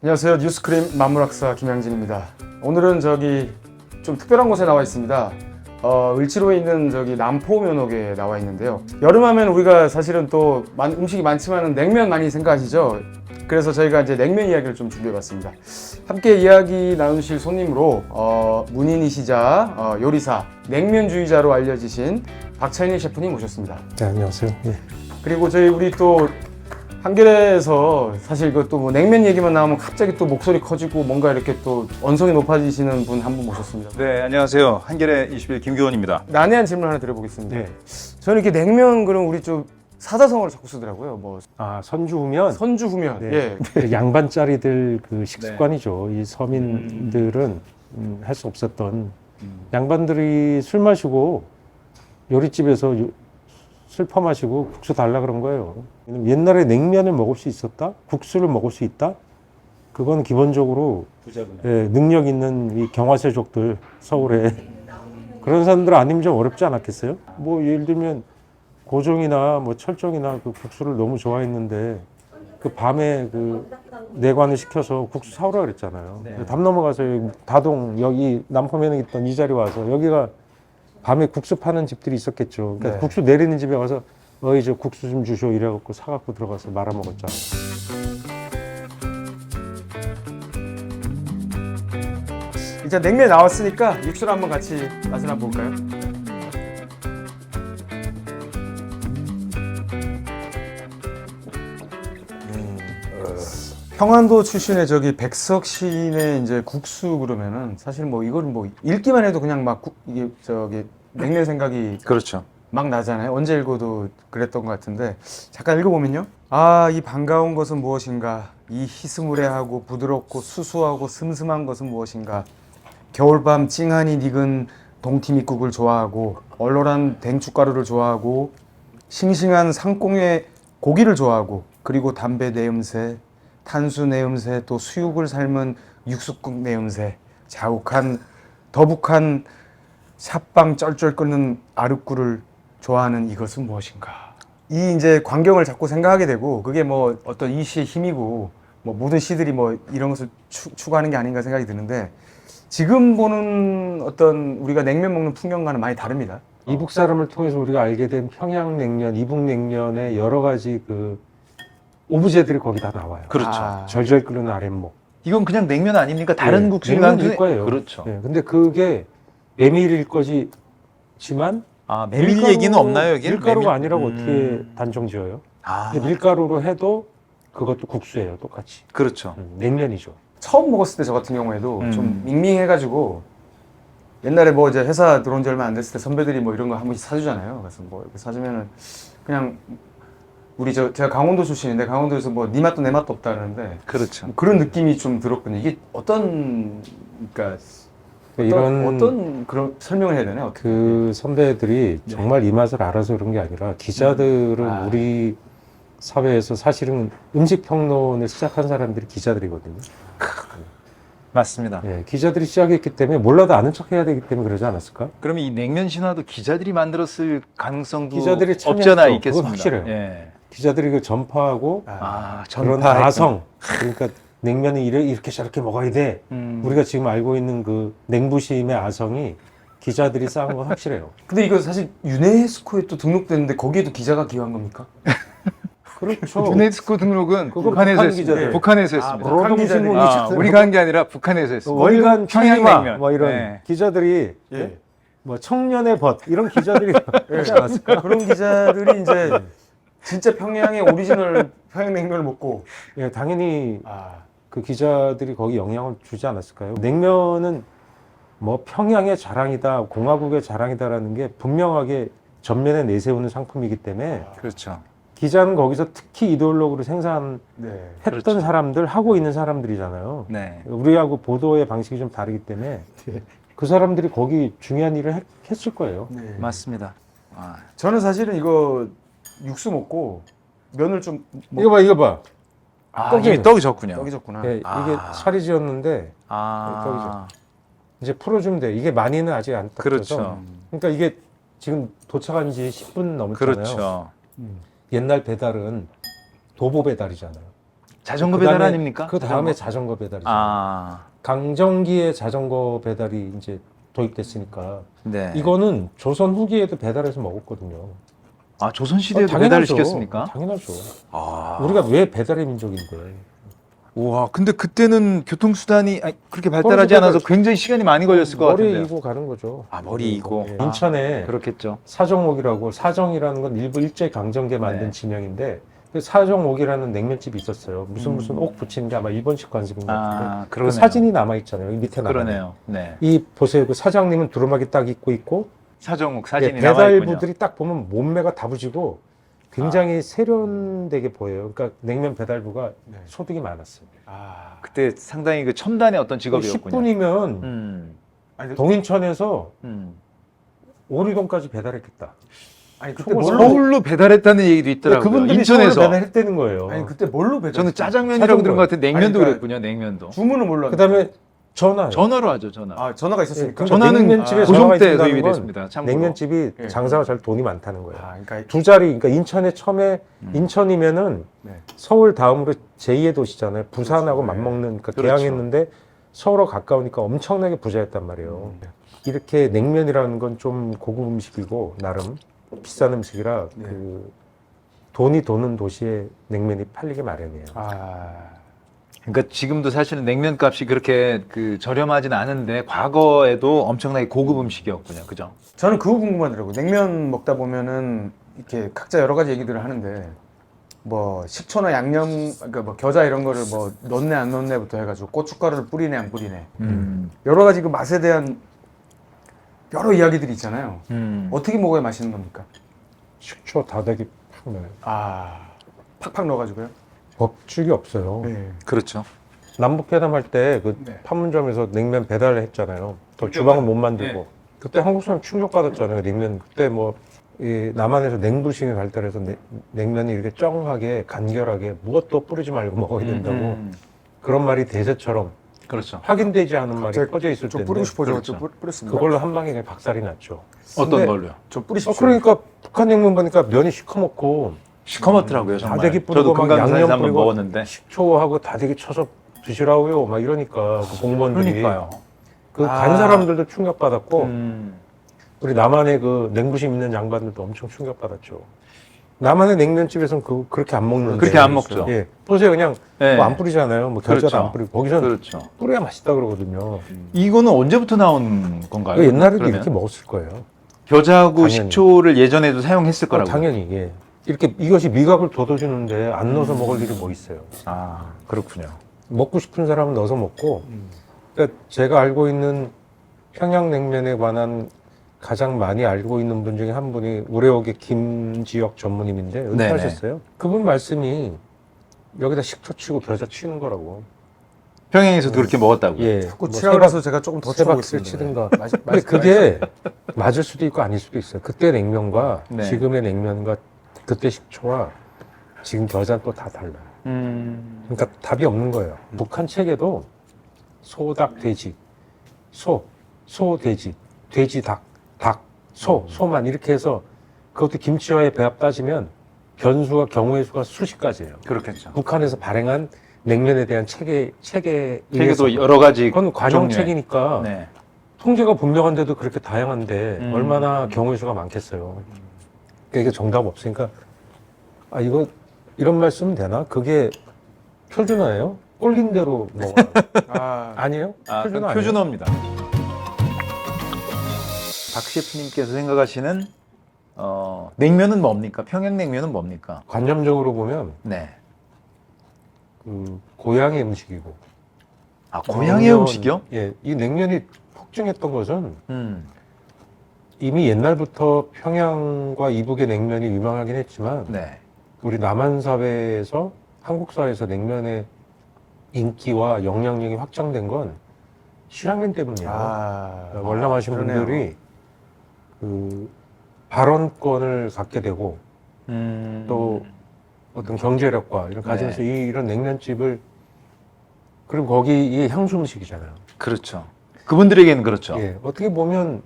안녕하세요. 뉴스크림 만물학사 김양진입니다. 오늘은 좀 특별한 곳에 나와 있습니다. 을지로에 있는 남포면옥에 나와 있는데요. 여름하면 우리가 사실은 또 음식이 많지만 냉면 많이 생각하시죠? 그래서 저희가 이제 냉면 이야기를 좀 준비해봤습니다. 함께 이야기 나누실 손님으로 문인이시자 요리사, 냉면주의자로 알려지신 박찬일 셰프님 모셨습니다. 네, 안녕하세요. 예. 그리고 우리 또 한겨레에서 사실 이것도 냉면 얘기만 나오면 갑자기 또 목소리 커지고 뭔가 이렇게 또 언성이 높아지시는 분 한 분 모셨습니다. 네, 안녕하세요. 한겨레 21 김규원입니다. 난해한 질문 하나 드려보겠습니다. 네. 저는 이렇게 냉면 그럼 우리 좀 사자성어를 자꾸 쓰더라고요. 선주후면. 선주후면. 네. 예. 양반짜리들 그 식습관이죠. 이 서민들은 할 수 없었던 양반들이 술 마시고 요리집에서 술 퍼마시고 국수 달라 그런 거예요. 옛날에 냉면을 먹을 수 있었다? 국수를 먹을 수 있다? 그건 기본적으로 능력 있는 이 경화세족들 서울에 그런 사람들 아니면 좀 어렵지 않았겠어요? 예를 들면 고종이나 철종이나 그 국수를 너무 좋아했는데 그 밤에 그 내관을 시켜서 국수 사오라 그랬잖아요. 네. 담 넘어가서 여기 다동 여기 남포면에 있던 이 자리 와서 여기가 밤에 국수 파는 집들이 있었겠죠. 그러니까 네. 국수 내리는 집에 가서 저 국수 좀 주쇼 이래갖고 사갖고 들어가서 말아 먹었잖아요. 이제 냉면 나왔으니까 육수를 한번 같이 맛을 한번 볼까요? 평안도 출신의 백석 시인의 이제 국수 그러면은 사실 이거는 읽기만 해도 그냥 이게 냉면 생각이 그렇죠. 막 나잖아요. 언제 읽어도 그랬던 것 같은데 잠깐 읽어보면요. 이 반가운 것은 무엇인가? 이 희스무레하고 부드럽고 수수하고 슴슴한 것은 무엇인가? 겨울밤 찡하니 익은 동티미국을 좋아하고 얼얼한 댕춧가루를 좋아하고 싱싱한 상꽁의 고기를 좋아하고 그리고 담배 내음새, 탄수 내음새, 또 수육을 삶은 육수국 내음새, 더북한 샷방 쩔쩔 끓는 아랫국을 좋아하는 이것은 무엇인가? 이 이제 광경을 자꾸 생각하게 되고 그게 어떤 이 시의 힘이고 모든 시들이 이런 것을 추구하는 게 아닌가 생각이 드는데 지금 보는 어떤 우리가 냉면 먹는 풍경과는 많이 다릅니다. 이북 사람을 통해서 우리가 알게 된 평양냉면, 이북냉면의 여러 가지 그 오브제들이 거기 다 나와요. 그렇죠. 절절 끓는 아랫목. 이건 그냥 냉면 아닙니까? 다른 네, 국수랑 냉면일 거예요. 그렇죠. 네, 근데 그게 메밀일 거지만 메밀 얘기는 없나요, 여기? 밀가루가 아니라고 어떻게 단정 지어요? 근데 밀가루로 해도 그것도 국수예요, 똑같이. 그렇죠. 냉면이죠. 처음 먹었을 때 저 같은 경우에도 좀 음. 밍밍해가지고 옛날에 이제 회사 들어온 지 얼마 안 됐을 때 선배들이 이런 거 한 번씩 사주잖아요. 그래서 이렇게 사주면은 그냥 제가 강원도 출신인데 강원도에서 네 맛도 내 맛도 없다 그러는데 그렇죠. 그런 느낌이 좀 들었거든요. 이게 그러니까 어떤 그런 설명을 해야 되나요? 그 선배들이 네. 정말 이 맛을 알아서 그런 게 아니라 기자들은 우리 사회에서 사실은 음식 평론을 시작한 사람들이 기자들이거든요. 맞습니다. 예, 기자들이 시작했기 때문에 몰라도 아는 척 해야 되기 때문에 그러지 않았을까? 그러면 이 냉면 신화도 기자들이 만들었을 가능성도 기자들이 없지 않아 참여했죠. 있겠습니다. 그건 확실해요. 예. 기자들이 그 전파하고 그런 전파했던. 아성, 그러니까 냉면이 이렇게 저렇게 먹어야 돼. 우리가 지금 알고 있는 그 냉부심의 아성이 기자들이 쌓은 건 확실해요. 근데 이거 사실 유네스코에 또 등록됐는데 거기에도 기자가 기여한 겁니까? 그렇죠. 유네스코 등록은 그거 북한에서 북한 했습니다. 기자들. 북한에서 했습니다. 북한 기자들이 우리가 한 게 아니라 북한에서 했습니다. 월간 평양냉면. 평양냉면 이런 네. 기자들이 예. 청년의 벗 이런 기자들이 하지 않았을까? 그런 기자들이 이제 진짜 평양의 오리지널 평양냉면을 먹고 예, 당연히 그 기자들이 거기 영향을 주지 않았을까요? 냉면은 평양의 자랑이다, 공화국의 자랑이다라는 게 분명하게 전면에 내세우는 상품이기 때문에 그렇죠. 기자는 거기서 특히 이데올로그로 생산했던 그렇죠. 사람들, 하고 있는 사람들이잖아요. 네. 우리하고 보도의 방식이 좀 다르기 때문에 그 사람들이 거기 중요한 일을 했을 거예요. 네. 맞습니다. 저는 사실은 이거 육수 먹고 면을 좀 이거 봐. 떡이- 이게 떡이졌군요. 떡이 졌구나. 예, 이게 살이 지었는데 이제 풀어주면 돼. 이게 많이는 아직 안 닦여서. 그렇죠. 그러니까 이게 지금 도착한 지 10분 넘었잖아요. 그렇죠. 옛날 배달은 도보 배달이잖아요. 자전거 그다음에- 배달 아닙니까? 그 다음에 자전거 배달이죠. 아, 강정기에 자전거 배달이 이제 도입됐으니까 네. 이거는 조선 후기에도 배달해서 먹었거든요. 아, 조선 시대에도 당연하죠. 배달을 시켰습니까? 당연하죠. 아, 우리가 왜 배달의 민족인데? 우와, 근데 그때는 교통수단이 그렇게 발달하지 거기서 않아서 굉장히 시간이 많이 걸렸을 것 머리 같은데요. 이고 가는 거죠. 아, 머리 이고. 예. 아, 인천에 그렇겠죠. 사정옥이라고, 사정이라는 건 일부 일제 강점기에 만든 네. 지명인데 그 사정옥이라는 냉면집이 있었어요. 무슨 옥 붙이는 게 아마 일본식 관습인 것 같은데 아, 그 그러네요. 사진이 남아 있잖아요. 밑에 남아. 그러네요. 네. 이 보세요. 그 사장님은 두루마기 딱 입고 있고 사정욱 예, 사진이 나와 있군요. 배달부들이 딱 보면 몸매가 다부지고 굉장히 세련되게 보여요. 그러니까 냉면 배달부가 네. 소득이 많았어요. 아, 그때 상당히 그 첨단의 어떤 직업이었군요. 10분이면 음, 아니, 동인천에서 음. 오리동까지 배달했겠다. 아니 그때 서울- 뭘로 서울로 배달했다는 얘기도 있더라고요. 그분들이 인천에서. 서울로 배달했다는 거예요. 아니 그때 뭘로 배달? 저는 짜장면이라고 들은 것 같은데 냉면도 아니, 그러니까 그랬군요. 냉면도. 주문은 몰라. 그다음에 전화. 전화로 하죠. 전화. 아 전화가 있었습니까? 예, 전화는 냉면집에 아, 전화가 고종 때 있다는 도입이 건 됐습니다. 참고로. 냉면집이 예. 장사가 잘 돈이 많다는 거예요. 아, 그러니까 두 자리, 그러니까 인천에 처음에 인천이면은 네. 서울 다음으로 제2의 도시잖아요. 부산하고 그렇죠. 네. 맞먹는, 그러니까 그렇죠. 계양했는데 서울하고 가까우니까 엄청나게 부자였단 말이에요. 이렇게 냉면이라는 건 좀 고급 음식이고 나름 비싼 음식이라 네. 그 돈이 도는 도시에 냉면이 팔리게 마련이에요. 아, 그러니까 지금도 사실은 냉면 값이 그렇게 그 저렴하진 않은데 과거에도 엄청나게 고급 음식이었군요. 그죠? 저는 그거 궁금하더라고요. 냉면 먹다 보면은 이렇게 각자 여러 가지 얘기들을 하는데 뭐 식초나 양념, 그러니까 뭐 겨자 이런 거를 뭐 넣네 안 넣네부터 해가지고 고춧가루를 뿌리네 안 뿌리네 여러 가지 그 맛에 대한 여러 이야기들이 있잖아요. 어떻게 먹어야 맛있는 겁니까? 식초 다대기 팍 넣어요. 아, 팍팍 넣어가지고요. 법칙이 없어요. 네. 그렇죠. 남북회담 할 때 그 네. 판문점에서 냉면 배달을 했잖아요. 또 주방은 못 만들고. 네. 그때 한국 사람 충격받았잖아요. 냉면. 그때 뭐, 이 남한에서 냉부심이 발달해서 냉면이 이렇게 쩡하게, 간결하게 무엇도 뿌리지 말고 먹어야 된다고. 그런 말이 대세처럼 그렇죠. 확인되지 않은 말이 갑자기 퍼져 있을 좀 텐데. 뿌리고 싶어져 그렇죠. 좀 뿌렸습니다. 그걸로 한 방에 그냥 박살이 났죠. 어떤 근데- 걸로요? 좀 뿌리십시오. 그러니까 북한 냉면 보니까 면이 시커멓고 시커멓더라고요, 정말. 다대기 뿌리고 저도 막 금강산에서 양념 한번 뿌리고 먹었는데. 식초하고 다대기 쳐서 드시라고요. 막 이러니까 그 공무원들이. 그러니까요. 그 아. 간 사람들도 충격받았고 음. 우리 남한의 그 냉부심 있는 양반들도 엄청 충격받았죠. 남한의 냉면집에서는 그렇게 안 먹는데. 그렇게 안 먹죠. 예. 보세요. 그냥 네. 뭐 안 뿌리잖아요. 뭐 겨자도 그렇죠. 안 뿌리고. 거기서는 그렇죠. 뿌려야 맛있다 그러거든요. 이거는 언제부터 나온 건가요? 그 옛날에도 그러면? 이렇게 먹었을 거예요. 겨자하고 당연히. 식초를 예전에도 사용했을 거라고. 당연히. 예. 이렇게 이것이 미각을 돋워주는데 안 넣어서 먹을 일이 뭐 있어요. 아, 그렇군요. 먹고 싶은 사람은 넣어서 먹고. 그러니까 제가 알고 있는 평양냉면에 관한 가장 많이 알고 있는 분 중에 한 분이 우레옥의 김지혁 전무님인데 은퇴하셨어요. 그분 말씀이 여기다 식초 치고 겨자 치는 거라고. 평양에서도 그렇게 먹었다고요? 예. 자꾸 뭐 치라고 해서 제가 조금 더 쳐보고 세박스를 있습니다. 치든가. 근데 그게 맞을 수도 있고 아닐 수도 있어요. 그때 냉면과 네. 지금의 냉면과 그때 식초와 지금 겨자는 또 다 달라요. 그러니까 답이 없는 거예요. 북한 책에도 소닭 돼지, 소 돼지, 돼지 닭, 소만 이렇게 해서 그것도 김치와의 배합 따지면 변수와 경우의 수가 수십 가지예요. 그렇겠죠. 북한에서 발행한 냉면에 대한 책에 책에도 여러 가지. 그건 관용책이니까 네. 통제가 분명한데도 그렇게 다양한데 얼마나 음. 경우의 수가 많겠어요. 그러니까 이게 정답 없으니까 아 이거 이런 말씀 되나? 그게 표준어예요? 꼴린 대로 뭐 아, 아니에요? 아, 표준어 그건 아니에요? 표준어입니다. 박 셰프님께서 생각하시는 냉면은 뭡니까? 평양냉면은 뭡니까? 관념적으로 보면 네. 그 고향의 음식이고 아, 고향의 냉면, 음식이요? 예, 이 냉면이 폭증했던 것은 음. 이미 옛날부터 평양과 이북의 냉면이 유명하긴 했지만 네. 우리 남한 사회에서 한국 사회에서 냉면의 인기와 영향력이 확장된 건 실향민 때문이에요. 그러니까 월남하신 그러네요. 분들이 그 발언권을 갖게 되고 또 어떤 경제력과 이런 가지면서 이런 냉면집을 그리고 거기 이게 향수 음식이잖아요. 그렇죠. 그분들에게는 그렇죠. 예, 어떻게 보면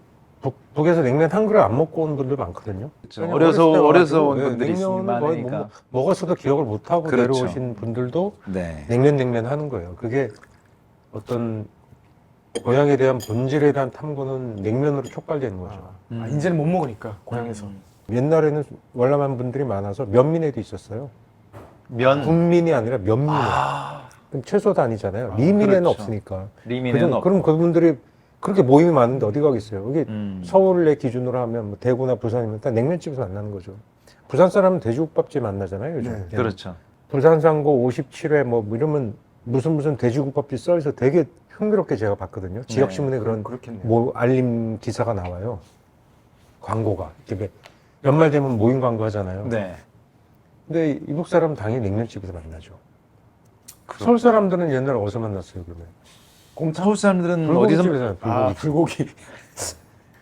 북에서 냉면 한 그릇 안 먹고 온 분들 많거든요. 그렇죠. 왜냐면 어려서 어렸을 온 때 분들이 냉면을 거의 많으니까. 먹었어도 기억을 못 하고 그렇죠. 내려오신 분들도 네. 냉면 하는 거예요. 그게 어떤 고향에 대한 본질에 대한 탐구는 냉면으로 촉발되는 거죠. 이제는 못 먹으니까 고향에서. 옛날에는 월남한 분들이 많아서 면민회도 있었어요. 면. 군민이 아니라 면민회. 그럼 채소 다니잖아요. 리민회는 그렇죠. 없으니까. 리민회는 없고. 그럼 그분들이 그렇게 모임이 많은데 어디 가겠어요? 여기 음. 서울의 기준으로 하면 뭐 대구나 부산이면 다 냉면집에서 만나는 거죠. 부산 사람은 돼지국밥집 만나잖아요, 요즘. 네. 그렇죠. 부산상고 57회 뭐 이러면 무슨 돼지국밥집 써있어 되게 흥미롭게 제가 봤거든요. 지역신문에 그런 그렇겠네요. 뭐 알림 기사가 나와요. 광고가. 이렇게 연말 되면 모임 광고 하잖아요. 네. 근데 이북 사람은 당연히 냉면집에서 만나죠. 서울 사람들은 옛날에 어디서 만났어요, 그러면? 서울 사람들은 어디서 불고기집에서 불고기.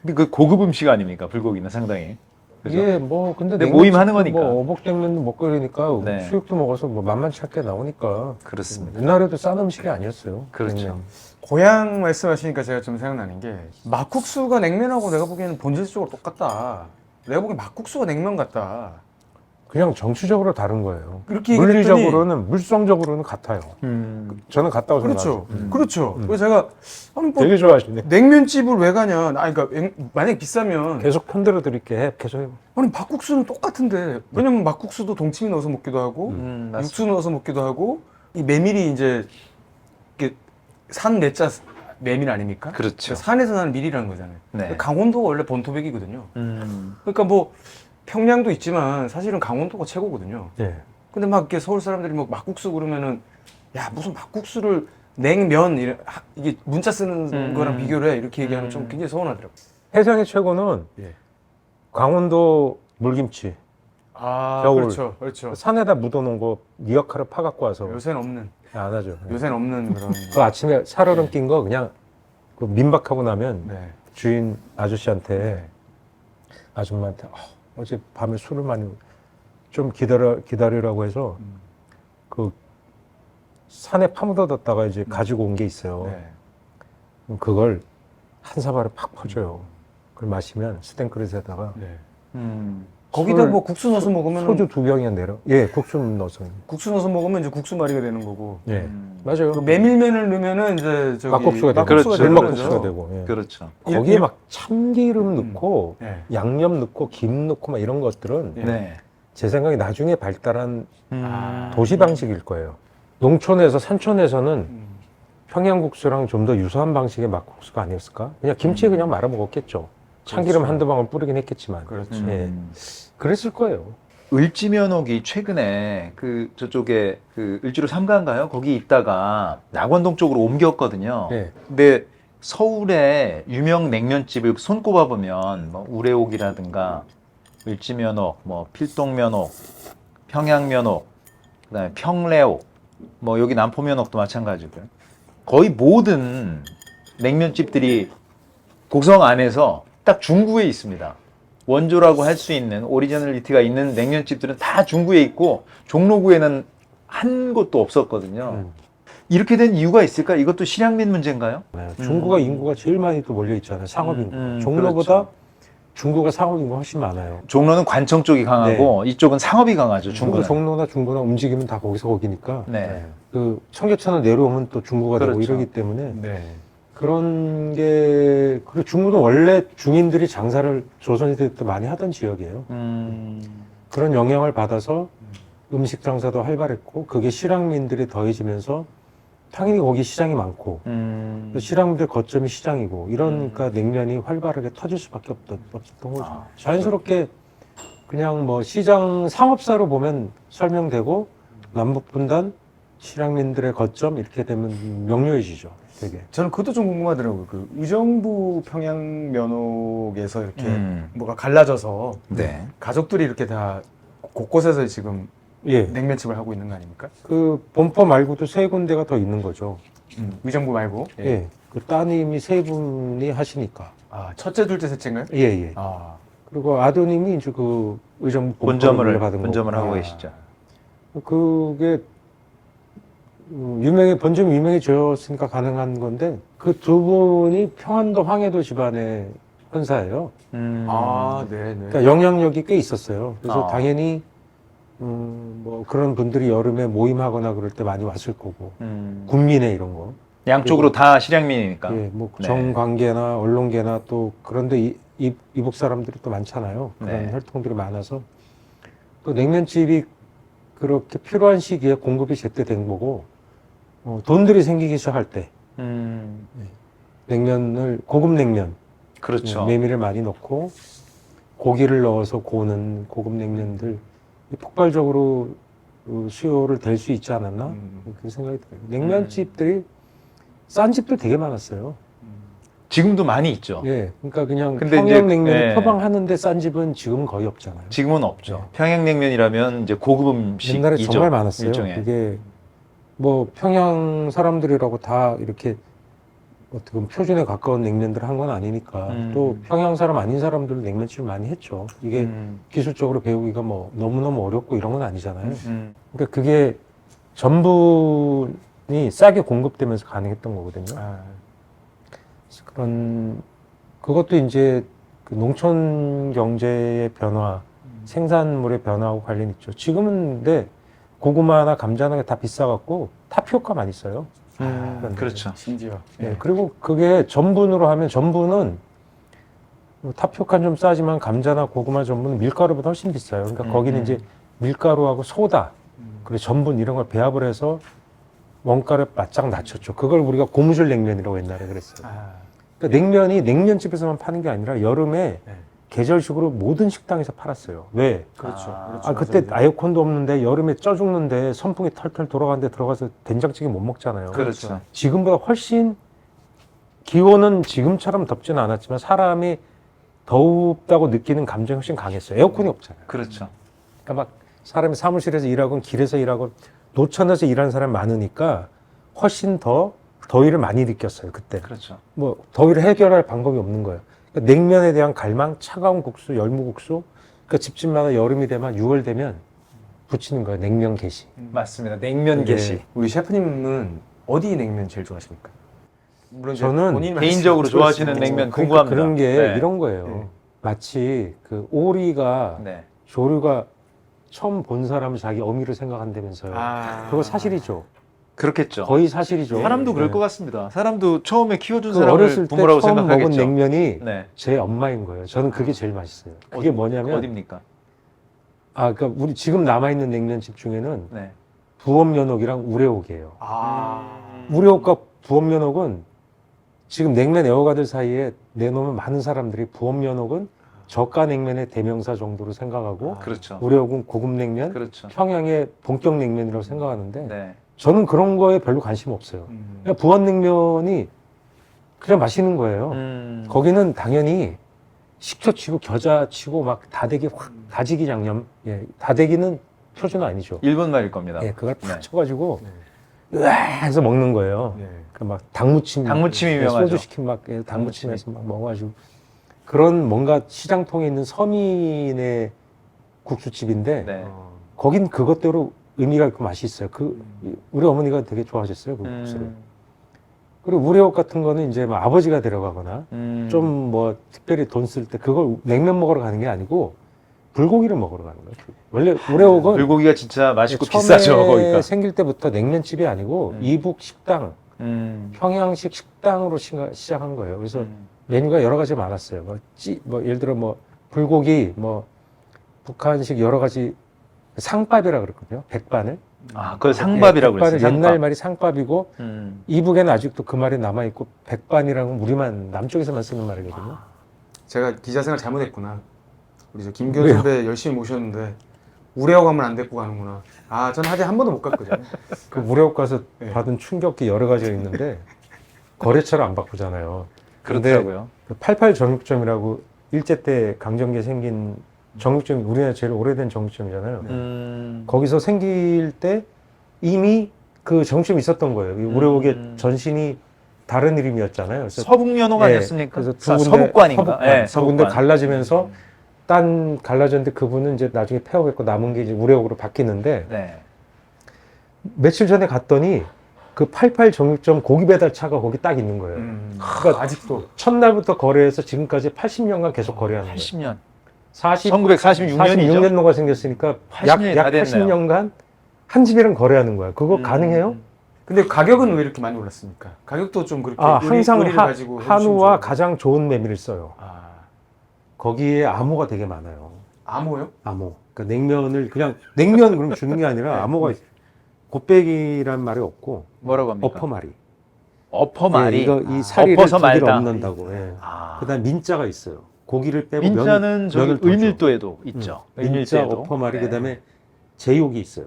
근데 그 고급 음식 아닙니까? 불고기는 상당히. 그죠? 이게 뭐 근데 근데 모임하는 냉면집도 거니까. 뭐 어복냉면도 먹고 이러니까 네. 수육도 먹어서 뭐 만만치 않게 나오니까 그렇습니다. 옛날에도 싼 음식이 아니었어요. 그렇죠. 냉면. 고향 말씀하시니까 제가 좀 생각나는 게 막국수가 냉면하고 내가 보기에는 본질적으로 똑같다. 내가 보기엔 막국수가 냉면 같다. 그냥 정치적으로 다른 거예요. 이렇게 얘기했더니 물리적으로는 물성적으로는 같아요. 저는 갔다 와서 그렇죠. 나왔어요. 그렇죠. 그래서 제가 아니 뭐 되게 좋아하시네. 냉면집을 왜 가냐? 아니 그러니까 만약에 비싸면 계속 편들어 드릴게. 계속 해봐. 아니 막국수는 똑같은데 왜냐면 막국수도 동치미 넣어서 먹기도 하고 맞습니다. 육수 넣어서 먹기도 하고 이 메밀이 이제 이게 산 내자 메밀 아닙니까? 그렇죠. 산에서 나는 밀이라는 거잖아요. 네. 강원도가 원래 본토백이거든요. 그러니까 뭐 평양도 있지만 사실은 강원도가 최고거든요. 예. 근데 막 이렇게 서울 사람들이 뭐 막국수 그러면은 야 무슨 막국수를 냉면 이게 문자 쓰는 거랑 비교를 해 이렇게 얘기하면 좀 굉장히 서운하더라고. 해상의 최고는 예. 강원도 물김치. 아 겨울. 그렇죠, 그렇죠. 산에다 묻어놓은 거 미역칼을 파갖고 와서 요새는 없는 안 하죠. 요새는 없는 그런. 그 아침에 살얼음 낀 거 그냥 그 민박하고 나면 네. 주인 아저씨한테 네. 아줌마한테 어제 밤에 술을 많이 좀 기다리라고 해서 그 산에 파묻어뒀다가 이제 가지고 온 게 있어요. 네. 그럼 그걸 한 사발에 팍 퍼줘요. 그걸 마시면 스탠크릇에다가 네. 음. 거기다 술, 뭐 국수 넣어서 먹으면 소주 2병이나 내려. 예, 국수 넣어서. 국수 넣어서 먹으면 이제 국수말이가 되는 거고. 예, 맞아요. 그 메밀면을 넣으면은 이제 저기 막국수가 되고, 그렇죠. 되는 물막국수가 거죠. 되고. 예. 그렇죠. 거기에 막 참기름 넣고 네. 양념 넣고 김 넣고 막 이런 것들은 예. 네. 제 생각에 나중에 발달한 아. 도시 방식일 거예요. 농촌에서 산촌에서는 평양국수랑 좀 더 유사한 방식의 막국수가 아니었을까? 그냥 김치에 그냥 말아 먹었겠죠. 참기름 그렇죠. 한두 방울 뿌리긴 했겠지만. 그렇죠. 예. 그랬을 거예요. 을지면옥이 최근에 그 저쪽에 그 을지로 삼가인가요? 거기 있다가 낙원동 쪽으로 옮겼거든요. 예. 근데 서울의 유명 냉면집을 손꼽아 보면 뭐 우레옥이라든가 을지면옥, 뭐 필동면옥, 평양면옥, 그다음에 평래옥, 뭐 여기 남포면옥도 마찬가지고요. 거의 모든 냉면집들이 고성 안에서 딱 중구에 있습니다. 원조라고 할 수 있는 오리지널리티가 있는 냉면집들은 다 중구에 있고 종로구에는 한 곳도 없었거든요. 이렇게 된 이유가 있을까? 이것도 실향민 문제인가요? 네, 중구가 인구가 제일 많이 또 몰려 있잖아요. 상업인구. 종로보다 그렇죠. 중구가 상업인구가 훨씬 많아요. 종로는 관청 쪽이 강하고 이쪽은 상업이 강하죠. 중구는. 종로나 중구나 움직이면 다 거기서 거기니까. 네. 그 청계천을 내려오면 또 중구가 되고 그렇죠. 이러기 때문에 네. 그런 게 그리고 중구는 원래 중인들이 장사를 조선시대 때 많이 하던 지역이에요. 그런 영향을 받아서 음식 장사도 활발했고 그게 실향민들이 더해지면서 당연히 거기 시장이 많고 실향민들 거점이 시장이고 이러니까 냉면이 활발하게 터질 수밖에 없었던 거죠. 자연스럽게 그냥 뭐 시장 상업사로 보면 설명되고 남북분단 실향민들의 거점 이렇게 되면 명료해지죠. 되게. 저는 그것도 좀 궁금하더라고요. 그 의정부 평양면옥에서 이렇게 뭐가 갈라져서 네. 가족들이 이렇게 다 곳곳에서 지금 예. 냉면집을 하고 있는 거 아닙니까? 그 본포 말고도 세 군데가 더 있는 거죠. 의정부 말고. 예. 그 따님이 세 분이 하시니까. 아, 첫째, 둘째, 셋째인가요? 예, 예. 아, 그리고 아드님이 이제 그 의정부 본점을 받은 본점을 거고. 하고 아. 계시죠. 그게 본점이 유명해졌으니까 가능한 건데 그 두 분이 평안도 황해도 집안의 현사예요. 아, 네, 네. 그러니까 영향력이 꽤 있었어요. 그래서 어. 당연히 뭐 그런 분들이 여름에 모임하거나 그럴 때 많이 왔을 거고 군민회 이런 거. 양쪽으로 다 실향민이니까. 예, 뭐 네. 정관계나 언론계나 또 그런데 이북 사람들이 또 많잖아요. 그런 네. 혈통들이 많아서 또 냉면집이 그렇게 필요한 시기에 공급이 제때 된 거고 돈들이 생기기 시작할 때 냉면을 고급 냉면 그렇죠. 메밀을 많이 넣고 고기를 넣어서 고는 고급 냉면들 폭발적으로 수요를 될 수 있지 않았나 그런 생각이 들어요. 냉면집들이 싼 집들 되게 많았어요. 지금도 많이 있죠. 예, 그러니까 그냥 근데 평양냉면을 이제, 예. 표방하는데 싼 집은 지금은 거의 없잖아요. 지금은 없죠. 네. 평양냉면이라면 이제 고급 음식이죠. 옛날에 정말 많았어요. 일종의. 그게 뭐 평양 사람들이라고 다 이렇게 어떻게 보면 표준에 가까운 냉면들 한 건 아니니까 또 평양 사람 아닌 사람들은 냉면집을 많이 했죠. 이게 기술적으로 배우기가 뭐 너무너무 어렵고 이런 건 아니잖아요. 그러니까 그게 전분이 싸게 공급되면서 가능했던 거거든요. 그래서 그것도 이제 그 농촌 경제의 변화, 생산물의 변화하고 관련이 있죠. 지금은 근데 고구마나 감자나 다 비싸갖고 타피오카 많이 써요. 그렇죠. 심지어. 네, 그리고 그게 전분으로 하면 전분은 뭐 타피오카는 좀 싸지만 감자나 고구마 전분은 밀가루보다 훨씬 비싸요. 그러니까 거기는 이제 밀가루하고 소다, 그리고 전분 이런 걸 배합을 해서 원가를 바짝 낮췄죠. 그걸 우리가 고무줄 냉면이라고 옛날에 그랬어요. 그러니까 냉면이 냉면집에서만 파는 게 아니라 여름에 네. 계절식으로 모든 식당에서 팔았어요. 왜? 그렇죠. 그때 에어컨도 없는데 여름에 쪄 죽는데 선풍기 털털 돌아가는데 들어가서 된장찌개 못 먹잖아요. 그렇죠. 지금보다 훨씬 기온은 지금처럼 덥지는 않았지만 사람이 덥다고 느끼는 감정이 훨씬 강했어요. 에어컨이 없잖아요. 그렇죠. 그러니까 막 사람이 사무실에서 일하건 길에서 일하건 노천에서 일하는 사람이 많으니까 훨씬 더 더위를 많이 느꼈어요. 그때. 그렇죠. 뭐 더위를 해결할 방법이 없는 거예요. 그러니까 냉면에 대한 갈망, 차가운 국수, 열무국수. 그러니까 집집마다 여름이 되면 6월 되면 붙이는 거예요. 냉면 게시. 맞습니다. 냉면 이게 게시. 우리 셰프님은 어디 냉면 제일 좋아하십니까? 물론 이제 저는 본인이 개인적으로 말씀하신 좋아하시는 거지만 냉면 그러니까 궁금합니다. 그런 게 네. 이런 거예요. 네. 마치 그 오리가 네. 조류가 처음 본 사람을 자기 어미로 생각한다면서요. 그거 사실이죠. 그렇겠죠. 거의 사실이죠. 사람도 그럴 네. 것 같습니다. 사람도 처음에 키워준 그 사람을 어렸을 때 부모라고 처음 먹은 생각하겠죠. 냉면이 네. 제 엄마인 거예요. 저는 그게 제일 맛있어요. 그게 뭐냐면 어디입니까? 그러니까 우리 지금 남아 있는 냉면집 중에는 네. 부엄면옥이랑 우레옥이에요. 아. 우레옥과 부엄면옥은 지금 냉면 애호가들 사이에 내놓으면 많은 사람들이 부엄면옥은 저가 냉면의 대명사 정도로 생각하고 그렇죠. 우레옥은 고급 냉면, 그렇죠. 평양의 본격 냉면이라고 생각하는데 네. 저는 그런 거에 별로 관심 없어요. 그냥 부안냉면이 그냥 맛있는 거예요. 거기는 당연히 식초 치고 겨자 치고 막 다대기 확 다지기 양념, 예, 다대기는 표준어 아니죠. 일본 말일 겁니다. 예, 그걸 팍 네. 쳐가지고 으아 해서 먹는 거예요. 네. 그 막 닭무침, 닭무침이 예, 유명하죠. 소주 시킨 막 닭무침에서 막 먹어가지고 그런 뭔가 시장통에 있는 서민의 국수집인데 네. 거긴 그것대로 의미가 있고 맛이 있어요. 우리 어머니가 되게 좋아하셨어요, 그 국수를. 그리고 우레옥 같은 거는 이제 뭐 아버지가 데려가거나 좀 뭐 특별히 돈 쓸 때 그걸 냉면 먹으러 가는 게 아니고 불고기를 먹으러 가는 거예요. 원래 우레옥은 불고기가 진짜 맛있고 처음에 비싸죠, 거기가. 생길 때부터 냉면집이 아니고 이북 식당, 평양식 식당으로 시작한 거예요. 그래서 메뉴가 여러 가지 많았어요. 뭐 예를 들어 뭐 불고기, 뭐 북한식 여러 가지 상밥이라 그랬거든요. 백반을. 아, 그걸 상밥이라고 백반을 그랬어요. 옛날 말이 상밥이고 음. 이북에는 아직도 그 말이 남아 있고 백반이라는 건 우리만 남쪽에서만 쓰는 말이거든요. 제가 기자 생활 잘못했구나. 우리 저 김기현 선배 열심히 모셨는데 우레옥 가면 안 데리고 가는구나. 아, 저는 하루에 한 번도 못 갔거든요. 그 우레옥 가서 네. 받은 충격이 여러 가지가 있는데 거래처를 안 바꾸잖아요. 그렇더라고요. 그 88 정육점이라고 일제 때 강정기에 생긴 정육점이 우리나라 제일 오래된 정육점이잖아요. 거기서 생길 때 이미 그 정육점이 있었던 거예요. 이 우레옥의 전신이 다른 이름이었잖아요. 그래서 서북면허가 예, 아니었습니까? 그래서 두 군데 서북관인가? 예, 두 군데 갈라지면서 딴 갈라졌는데 그분은 이제 나중에 폐업했고 남은 게 이제 우레옥으로 바뀌는데 네. 며칠 전에 갔더니 그 88 정육점 고기 배달차가 거기 딱 있는 거예요. 그러니까 아직도 첫날부터 거래해서 지금까지 80년간 계속 거래하는 거예요. 80년. 1946년도가 1946년이죠. 생겼으니까 80년이 약 다 됐네요. 80년간 한 집이랑 거래하는 거야. 그거 가능해요? 근데 가격은 왜 이렇게 많이 올랐습니까? 가격도 좀 그렇게 항상 의리를 가지고 한우와 해주시면 가장 좋은 메밀을 써요. 아, 거기에 암호가 되게 많아요. 암호요? 암호. 그러니까 냉면을 그냥 냉면 그럼 주는 게 아니라 네. 암호가 있어요. 곱빼기란 말이 없고 뭐라고 합니까? 어퍼마리. 어퍼마리. 예, 이거 이 사리를 엎어서 두 개를 말다. 엎는다고. 예. 아. 그다음 민자가 있어요. 고기를 빼고 민자는 저기 면을 더 줘. 을밀도에도 있죠. 민자, 을밀도에도. 어퍼마리, 네. 그다음에 제육이 있어요.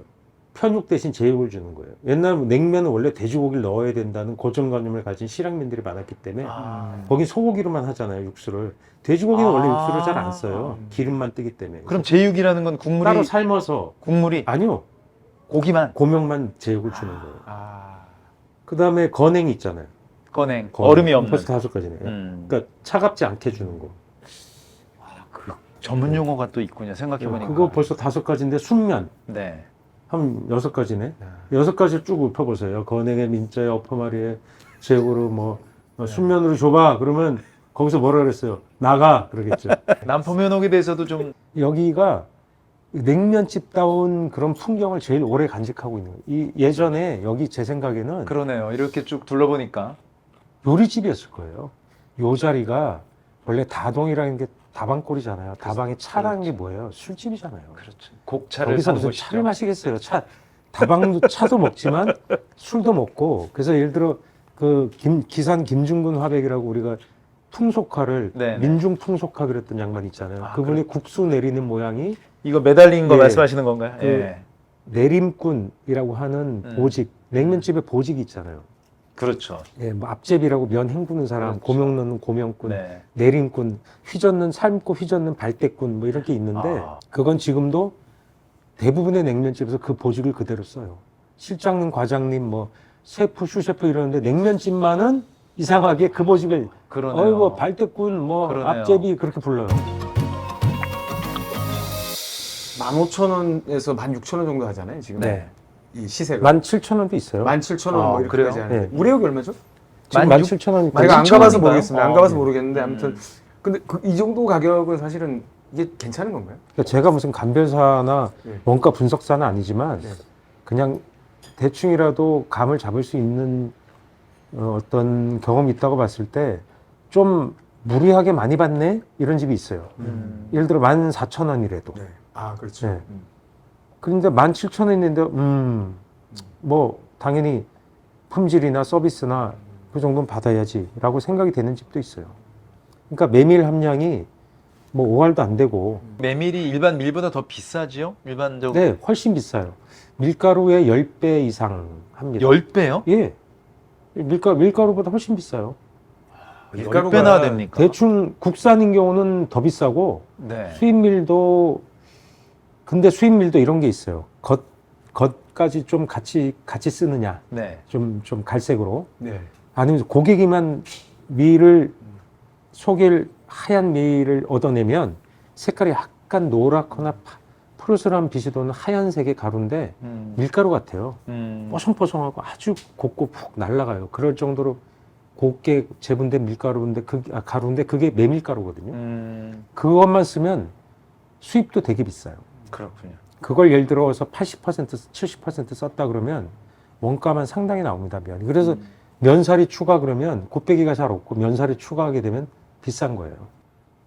편육 대신 제육을 주는 거예요. 옛날 냉면은 원래 돼지고기를 넣어야 된다는 고정관념을 가진 실향민들이 많았기 때문에 아. 거긴 소고기로만 하잖아요, 육수를. 돼지고기는 원래 아. 육수를 잘 안 써요. 기름만 뜨기 때문에. 그럼 제육이라는 건 국물이 따로 삶아서 국물이 아니요, 고기만 고명만 제육을 주는 거예요. 아, 그다음에 건행이 있잖아요. 건행. 건행. 얼음이 없는. 벌써 5가지네요. 그러니까 차갑지 않게 주는 거. 전문 용어가 또 있군요. 생각해 보니까. 그거 벌써 5가지인데 순면 네. 한 6가지네. 6가지를 쭉 읊어보세요. 건행에 민자에 어퍼마리에 제육으로 뭐 순면으로 줘봐. 그러면 거기서 뭐라 그랬어요? 나가 그러겠죠. 남포면옥에 대해서도 좀 여기가 냉면집다운 그런 풍경을 제일 오래 간직하고 있는 거예요. 이 예전에 여기 제 생각에는 그러네요. 이렇게 쭉 둘러보니까. 요리집이었을 거예요. 요 자리가 원래 다동이라는 게 다방골이잖아요. 다방에 차라는 게 뭐예요? 술집이잖아요. 그렇죠. 곡차를 거기서 사는 무슨 곳이죠. 차를 마시겠어요? 다방도 차도 먹지만 술도 먹고. 그래서 예를 들어 그 기산 김중근 화백이라고 우리가 풍속화를 네네. 민중 풍속화 그랬던 양반 있잖아요. 아, 그분이 국수 내리는 모양이 이거 매달린 거 예. 말씀하시는 건가요? 그 예. 내림꾼이라고 하는 보직, 냉면집에 보직이 있잖아요. 그렇죠. 예, 뭐 앞제비라고 면 헹구는 사람, 그렇죠. 고명 넣는 고명꾼, 네. 내림꾼, 휘젓는 삶고 휘젓는 발대꾼 뭐 이렇게 있는데 아. 그건 지금도 대부분의 냉면집에서 그 보직을 그대로 써요. 실장님, 과장님, 뭐 셰프, 슈셰프 이러는데 냉면집만은 이상하게 그 보직을 그러네요. 어이구 발대꾼, 뭐 그러네요. 앞제비 그렇게 불러요. 15,000원에서 16,000원 정도 하잖아요, 지금. 네. 이 시세가. 17,000원도 있어요. 17,000원 아, 뭐 이렇게 그래요? 까지 하는데. 네. 우리 여기 얼마죠? 지금 17,000원이니까 제가 안 가봐서 17,000원인가요? 모르겠습니다. 안 가봐서 네. 모르겠는데 아무튼 근데 이 정도 가격은 사실은 이게 괜찮은 건가요? 그러니까 제가 무슨 감별사나 네. 원가 분석사는 아니지만 네. 그냥 대충이라도 감을 잡을 수 있는 어떤 경험이 있다고 봤을 때 좀 무리하게 많이 받네? 이런 집이 있어요. 예를 들어 14,000원이라도. 네. 아, 그렇죠. 네. 그런데 17,000원인데 뭐 당연히 품질이나 서비스나 그 정도는 받아야지 라고 생각이 되는 집도 있어요. 그러니까 메밀 함량이 뭐 5알도 안 되고 메밀이 일반 밀보다 더 비싸지요? 일반적으로. 네, 훨씬 비싸요. 밀가루의 10배 이상 합니다. 10배요? 예. 밀가루보다 훨씬 비싸요. 밀가루가 10배나 됩니까? 대충 국산인 경우는 더 비싸고 네. 근데 수입밀도 이런 게 있어요. 겉까지 좀 같이 쓰느냐. 네. 좀 갈색으로. 네. 아니면 고객이만 속일 하얀 밀을 얻어내면 색깔이 약간 노랗거나 푸르스름한 빛이 도는 하얀색의 가루인데 밀가루 같아요. 뽀송뽀송하고 아주 곱고 푹 날아가요. 그럴 정도로 곱게 재분된 밀가루인데 가루인데 그게 메밀가루거든요. 그것만 쓰면 수입도 되게 비싸요. 그렇군요. 그걸 예를 들어서 80%, 70% 썼다 그러면 원가만 상당히 나옵니다, 면이. 그래서 면사리 추가 그러면 곱빼기가 잘 없고 면사리 추가하게 되면 비싼 거예요.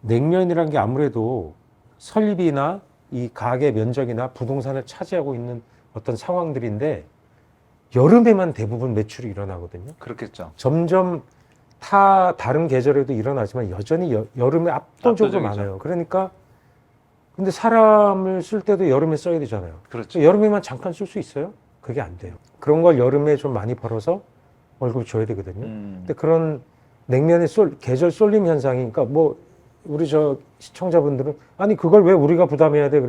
냉면이라는 게 아무래도 설비나 이 가게 면적이나 부동산을 차지하고 있는 어떤 상황들인데 여름에만 대부분 매출이 일어나거든요. 그렇겠죠. 점점 다른 계절에도 일어나지만 여전히 여름에 압도적으로 압도적이죠. 많아요. 그러니까 근데 사람을 쓸 때도 여름에 써야 되잖아요. 그렇죠. 여름에만 잠깐 쓸 수 있어요? 그게 안 돼요. 그런 걸 여름에 좀 많이 벌어서 월급을 줘야 되거든요. 근데 그런 냉면의 계절 쏠림 현상이, 그러니까 뭐 우리 시청자분들은 아니 그걸 왜 우리가 부담해야 돼?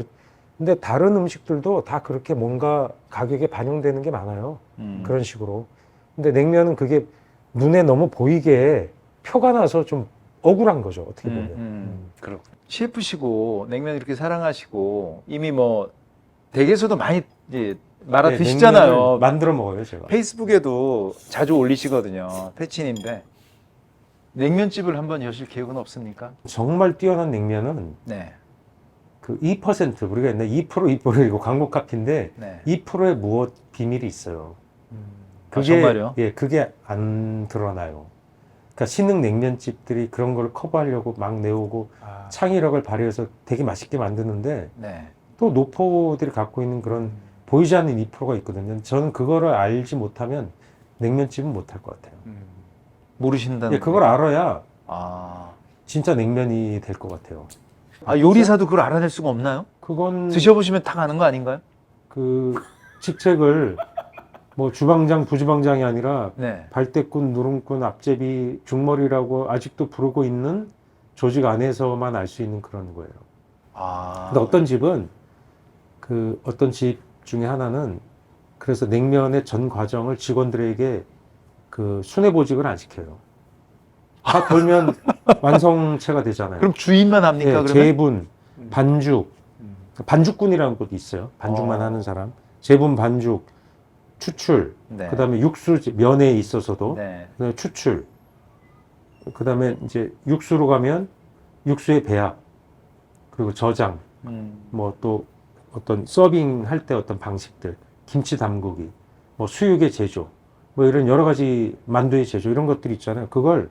근데 다른 음식들도 다 그렇게 뭔가 가격에 반영되는 게 많아요. 그런 식으로. 근데 냉면은 그게 눈에 너무 보이게 표가 나서 좀 억울한 거죠. 어떻게 보면. 그렇군요. 셰프시고 냉면 이렇게 사랑하시고 이미 뭐 댁에서도 많이 이제 말아 네, 드시잖아요. 냉면을 만들어 먹어요, 제가. 페이스북에도 자주 올리시거든요. 패치님인데 냉면집을 한번 여실 계획은 없습니까? 정말 뛰어난 냉면은 네. 그 2% 우리가 옛날 2% 이거 광고 카피인데 네. 2%의 무엇 비밀이 있어요. 아, 정말요? 예, 그게 안 드러나요. 그러니까 신흥 냉면집들이 그런 걸 커버하려고 막 내오고 아, 창의력을 발휘해서 되게 맛있게 만드는데 네. 또 노포들이 갖고 있는 그런 보이지 않는 2%가 있거든요. 저는 그거를 알지 못하면 냉면집은 못할 것 같아요. 모르신다는 예, 그걸 알아야 아. 진짜 냉면이 될 것 같아요. 아, 요리사도 그걸 알아낼 수가 없나요? 그건 드셔보시면 다 아는 거 아닌가요? 그 직책을 뭐 주방장, 부주방장이 아니라 네. 발대꾼, 누름꾼, 앞제비, 중머리라고 아직도 부르고 있는 조직 안에서만 알 수 있는 그런 거예요. 아. 근데 어떤 집은 그 어떤 집 중에 하나는 그래서 냉면의 전 과정을 직원들에게 그 순회보직을 안 시켜요. 다 돌면 완성체가 되잖아요. 그럼 주인만 합니까? 예, 그러면? 제분, 반죽, 반죽꾼이라는 것도 있어요. 반죽만 어. 하는 사람. 제분, 반죽, 추출, 네. 그다음에 육수 면에 있어서도 네. 그다음에 추출, 그다음에 이제 육수로 가면 육수의 배합, 그리고 저장, 뭐 또 어떤 서빙 할 때 어떤 방식들, 김치 담그기, 뭐 수육의 제조, 뭐 이런 여러 가지 만두의 제조 이런 것들이 있잖아요. 그걸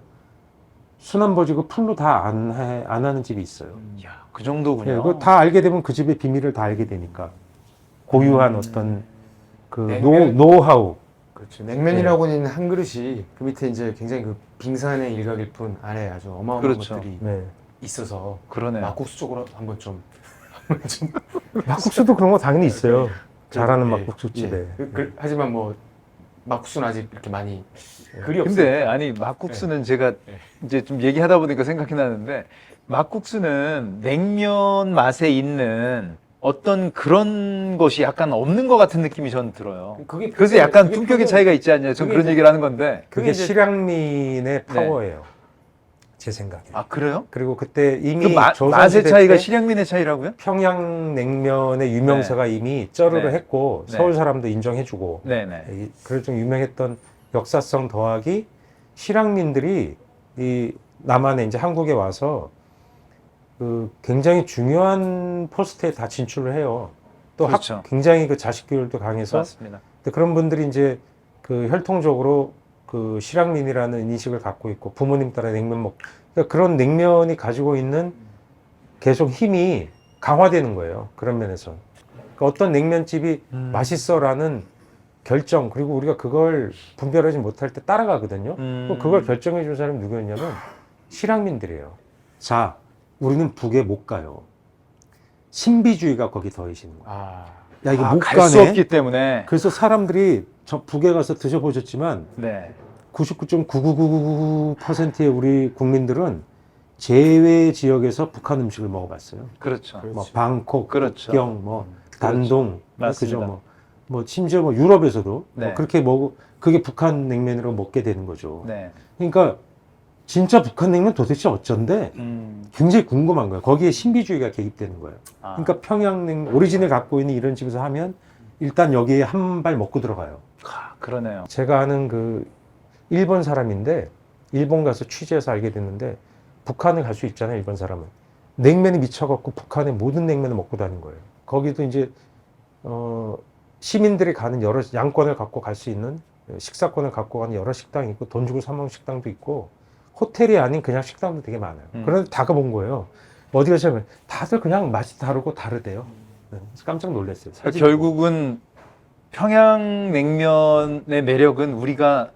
순환버지고 풀로 다 안 하는 집이 있어요. 이야, 그 정도군요. 예, 그거 다 알게 되면 그 집의 비밀을 다 알게 되니까 고유한 어떤 그 냉면? 노하우. 그렇죠. 냉면이라고 있는 한 그릇이 그 밑에 이제 굉장히 그 빙산의 일각일 뿐 안에 아주 어마어마한 그렇죠. 것들이 네. 있어서 그러네요. 막국수 쪽으로 한번 좀 막국수도 그런 거 당연히 있어요. 잘하는 예, 막국수집에. 예. 하지만 뭐 막국수는 아직 이렇게 많이 그리 없어요. 근데 아니 막국수는 제가 이제 좀 얘기하다 보니까 생각이 나는데 막국수는 냉면 맛에 있는 어떤 그런 것이 약간 없는 것 같은 느낌이 저는 들어요. 그게 그래서 약간 그게 품격의 그게- 차이가 있지 않냐. 전 그게 그런 이제- 얘기를 하는 건데. 그게 이제- 실향민의 파워예요. 제 생각에. 아 그래요? 그리고 그때 그 이미 맛의 조선시대 차이가 때 실향민의 차이라고요? 평양냉면의 유명세가 이미 쩌르르 네. 했고 네. 서울 사람도 인정해주고 네네. 그래서 좀 유명했던 역사성 더하기 실향민들이 이 남한에 이제 한국에 와서 그 굉장히 중요한 포스트에 다 진출을 해요. 또 그렇죠. 굉장히 그 자식 교육도 강해서 맞습니다. 근데 그런 분들이 이제 그 혈통적으로 그 실향민이라는 인식을 갖고 있고 부모님 따라 냉면 그러니까 그런 냉면이 가지고 있는 계속 힘이 강화되는 거예요. 그런 면에서. 그러니까 어떤 냉면집이 맛있어라는 결정 그리고 우리가 그걸 분별하지 못할 때 따라가거든요. 그럼 그걸 결정해 준 사람이 누구였냐면 실향민들이에요. 자, 우리는 북에 못 가요. 신비주의가 거기 더해지는 거예요. 아, 야, 이거 못 갈 수 가네. 없기 때문에. 그래서 사람들이 저 북에 가서 드셔보셨지만 네. 99.999%의 우리 국민들은 제외 지역에서 북한 음식을 먹어봤어요. 그렇죠. 그렇죠. 뭐 방콕, 그렇죠. 북경, 뭐 단동, 맞습니다. 그죠? 뭐 심지어 뭐 유럽에서도 네. 뭐 그렇게 그게 북한 냉면으로 먹게 되는 거죠. 네. 그러니까 진짜 북한 냉면 도대체 어쩐데 굉장히 궁금한 거예요. 거기에 신비주의가 개입되는 거예요. 아. 그러니까 평양냉 오리진을 갖고 있는 이런 집에서 하면 일단 여기에 한 발 먹고 들어가요. 그러네요. 제가 아는 그 일본 사람인데 일본 가서 취재해서 알게 됐는데 북한을 갈 수 있잖아요. 일본 사람은 냉면이 미쳐갖고 북한의 모든 냉면을 먹고 다닌 거예요. 거기도 이제 시민들이 가는 여러 양권을 갖고 갈 수 있는 식사권을 갖고 가는 여러 식당이 있고 돈 주고 사 먹는 식당도 있고 호텔이 아닌 그냥 식당도 되게 많아요. 그런데 다 가본 거예요. 어디 가시면 다들 그냥 맛이 다르고 다르대요. 네, 깜짝 놀랐어요. 사진 결국은 평양냉면의 매력은 우리가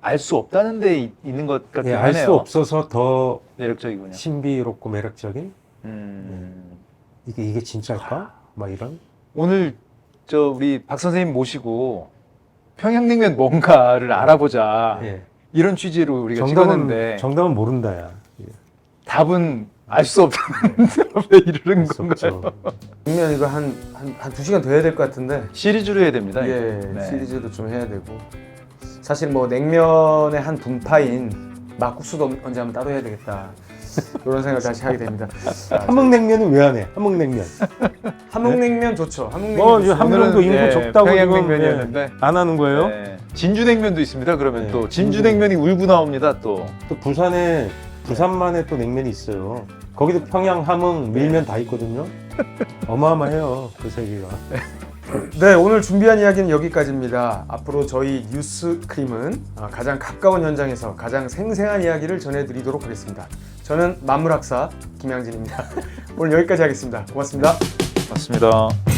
알 수 없다는 데 있는 것 같긴 하네요. 알 수 없어서 더 매력적이군요. 신비롭고 매력적인 음. 이게 진짜일까? 막 이런. 오늘 저 우리 박 선생님 모시고 평양냉면 뭔가를 알아보자. 예. 이런 취지로 우리가 찍었는데 정답은 모른다야. 예. 답은 알 수 없다는 답에 이르는 알 수 건가요? 없죠. 냉면 이거 한 2시간 더 해야 될 것 같은데 시리즈로 해야 됩니다. 예, 이제. 네. 시리즈도 좀 해야 되고 사실 뭐 냉면의 한 분파인 막국수도 언제 한번 따로 해야 되겠다. 이런 생각을 다시 하게 됩니다. 함흥냉면은 왜 안 해? 함흥냉면. 함흥냉면 좋죠. 함흥냉면 뭐 좋죠. 함경도 오늘은, 인구 예, 적다고 지금 평양냉면이었는데. 안 하는 거예요? 네. 진주냉면도 있습니다. 그러면 네. 또 진주냉면이 울고 나옵니다. 또 또 부산만의 또 냉면이 있어요. 거기도 평양, 함흥, 밀면 다 있거든요. 어마어마해요, 그 세 개가. 네, 오늘 준비한 이야기는 여기까지입니다. 앞으로 저희 뉴스크림은 가장 가까운 현장에서 가장 생생한 이야기를 전해드리도록 하겠습니다. 저는 만물학사 김양진입니다. 오늘 여기까지 하겠습니다. 고맙습니다. 맞습니다.